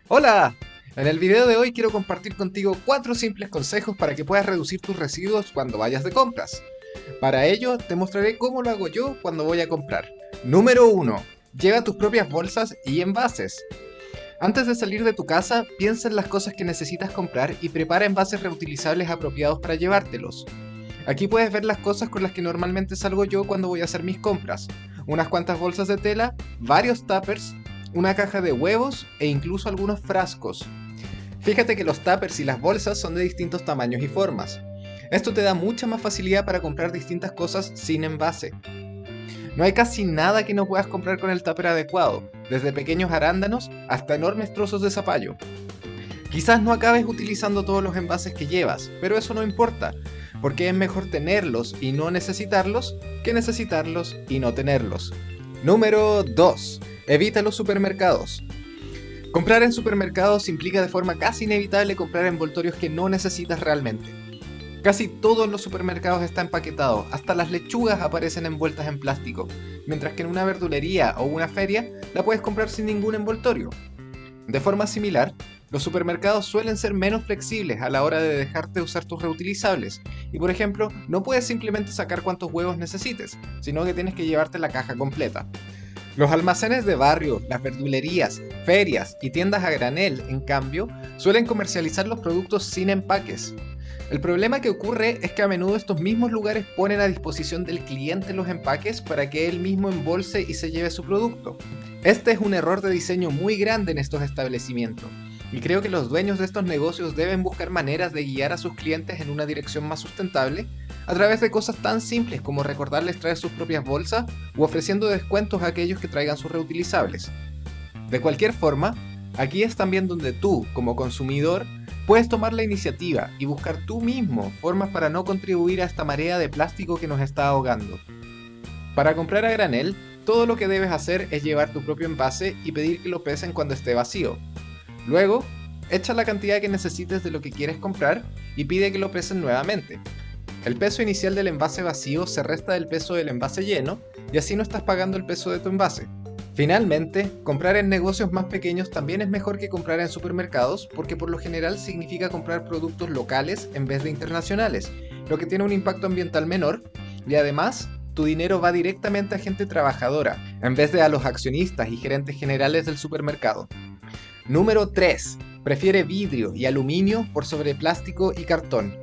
Hola, en el video de hoy quiero compartir contigo 4 simples consejos para que puedas reducir tus residuos cuando vayas de compras. Para ello, te mostraré cómo lo hago yo cuando voy a comprar. Número 1. Lleva tus propias bolsas y envases. Antes de salir de tu casa, piensa en las cosas que necesitas comprar y prepara envases reutilizables apropiados para llevártelos. Aquí puedes ver las cosas con las que normalmente salgo yo cuando voy a hacer mis compras. Unas cuantas bolsas de tela, varios tuppers, una caja de huevos e incluso algunos frascos. Fíjate que los tuppers y las bolsas son de distintos tamaños y formas. Esto te da mucha más facilidad para comprar distintas cosas sin envase. No hay casi nada que no puedas comprar con el tupper adecuado, desde pequeños arándanos hasta enormes trozos de zapallo. Quizás no acabes utilizando todos los envases que llevas, pero eso no importa, porque es mejor tenerlos y no necesitarlos que necesitarlos y no tenerlos. Número 2. Evita los supermercados. Comprar en supermercados implica de forma casi inevitable comprar envoltorios que no necesitas realmente. Casi todo en los supermercados está empaquetado, hasta las lechugas aparecen envueltas en plástico, mientras que en una verdulería o una feria la puedes comprar sin ningún envoltorio. De forma similar, los supermercados suelen ser menos flexibles a la hora de dejarte usar tus reutilizables, y por ejemplo, no puedes simplemente sacar cuantos huevos necesites, sino que tienes que llevarte la caja completa. Los almacenes de barrio, las verdulerías, ferias y tiendas a granel, en cambio, suelen comercializar los productos sin empaques. El problema que ocurre es que a menudo estos mismos lugares ponen a disposición del cliente los empaques para que él mismo embolse y se lleve su producto. Este es un error de diseño muy grande en estos establecimientos, y creo que los dueños de estos negocios deben buscar maneras de guiar a sus clientes en una dirección más sustentable a través de cosas tan simples como recordarles traer sus propias bolsas u ofreciendo descuentos a aquellos que traigan sus reutilizables. De cualquier forma, aquí es también donde tú, como consumidor, puedes tomar la iniciativa y buscar tú mismo formas para no contribuir a esta marea de plástico que nos está ahogando. Para comprar a granel, todo lo que debes hacer es llevar tu propio envase y pedir que lo pesen cuando esté vacío. Luego, echa la cantidad que necesites de lo que quieres comprar y pide que lo pesen nuevamente. El peso inicial del envase vacío se resta del peso del envase lleno y así no estás pagando el peso de tu envase. Finalmente, comprar en negocios más pequeños también es mejor que comprar en supermercados porque por lo general significa comprar productos locales en vez de internacionales, lo que tiene un impacto ambiental menor y además tu dinero va directamente a gente trabajadora en vez de a los accionistas y gerentes generales del supermercado. Número 3. Prefiere vidrio y aluminio por sobre plástico y cartón.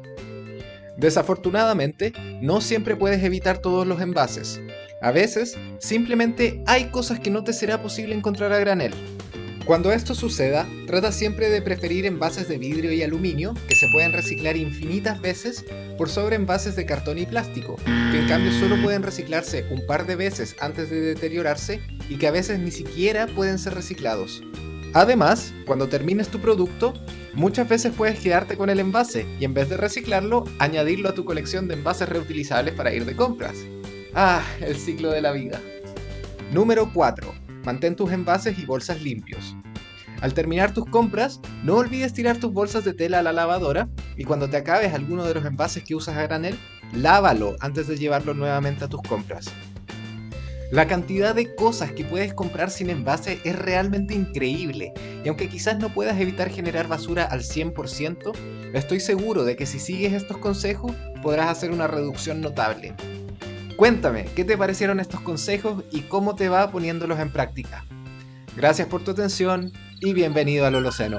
Desafortunadamente, no siempre puedes evitar todos los envases. A veces, simplemente hay cosas que no te será posible encontrar a granel. Cuando esto suceda, trata siempre de preferir envases de vidrio y aluminio que se pueden reciclar infinitas veces por sobre envases de cartón y plástico, que en cambio solo pueden reciclarse un par de veces antes de deteriorarse y que a veces ni siquiera pueden ser reciclados. Además, cuando termines tu producto, muchas veces puedes quedarte con el envase y en vez de reciclarlo, añadirlo a tu colección de envases reutilizables para ir de compras. Ah, el ciclo de la vida. Número 4. Mantén tus envases y bolsas limpios. Al terminar tus compras, no olvides tirar tus bolsas de tela a la lavadora y cuando te acabes alguno de los envases que usas a granel, lávalo antes de llevarlo nuevamente a tus compras. La cantidad de cosas que puedes comprar sin envase es realmente increíble, y aunque quizás no puedas evitar generar basura al 100%, estoy seguro de que si sigues estos consejos podrás hacer una reducción notable. Cuéntame, ¿qué te parecieron estos consejos y cómo te va poniéndolos en práctica? Gracias por tu atención y bienvenido al Holoceno.